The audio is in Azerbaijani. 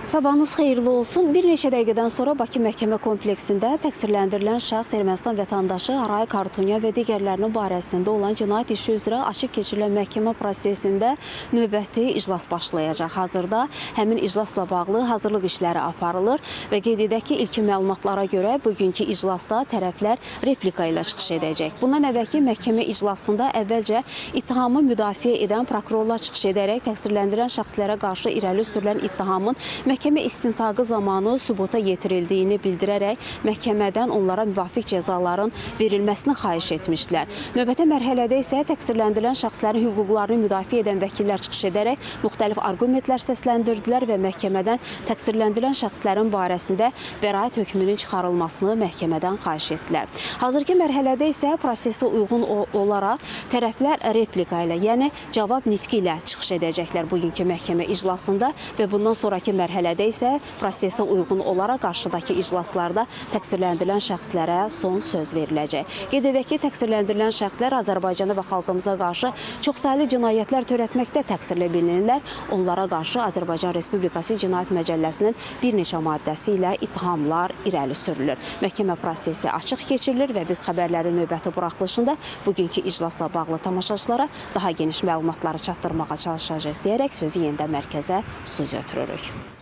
Sabahınız xeyirli olsun. Bir neçə dəqiqədən sonra Bakı Məhkəmə kompleksində təqsirləndirilən şəxs Ermənistan vətəndaşı Aray Kartunya və digərlərinin barəsində olan cinayət işi üzrə açıq keçirilən məhkəmə prosesində növbəti iclas başlayacaq. Hazırda həmin iclasla bağlı hazırlıq işləri aparılır və qeyd edək ki, ilkin məlumatlara görə bugünkü iclasda tərəflər replika ilə çıxış edəcək. Bundan əvvəlki məhkəmə iclasında əvvəlcə ittihamı müdafiə edən prokurorlar çıxış edərək təqsirləndirilən şəxslərə qarşı irəli sürülən ittihamın məhkəmə istintaqı zamanı sübuta yetirildiyini bildirərək məhkəmədən onlara müvafiq cəzaların verilməsini xahiş etmişdilər. Növbəti mərhələdə isə təqsirləndirilən şəxslərin hüquqlarını müdafiə edən vəkillər çıxış edərək müxtəlif arqumentlər səsləndirdilər və məhkəmədən təqsirləndirilən şəxslərin barəsində bəraət hökmünün çıxarılmasını məhkəmədən xahiş etdilər. Hazırki mərhələdə isə prosesə uyğun olaraq tərəflər replika ilə, yəni cavab nitqi ilə çıxış edəcəklər bugünkü məhkəmə iclasında və bundan sonraki mərhələdə isə prosesə uyğun olaraq qarşıdakı iclaslarda təqsirləndirilən şəxslərə son söz veriləcək. Qeyd edək ki, təqsirləndirilən şəxslər Azərbaycana və xalqımıza qarşı çoxsaylı cinayətlər törətməkdə təqsirli bilinirlər. Onlara qarşı Azərbaycan Respublikası Cinayət Məcəlləsinin bir neçə maddəsi ilə ittihamlar irəli sürülür. Məhkəmə prosesi açıq keçirilir və biz xəbərlərin növbəti buraxılışında bugünkü iclasla bağlı tamaşaçılara daha geniş məlumatları çatdırmağa çalışacaq deyərək sözü yenidən mərkəzə studiya ötürürük.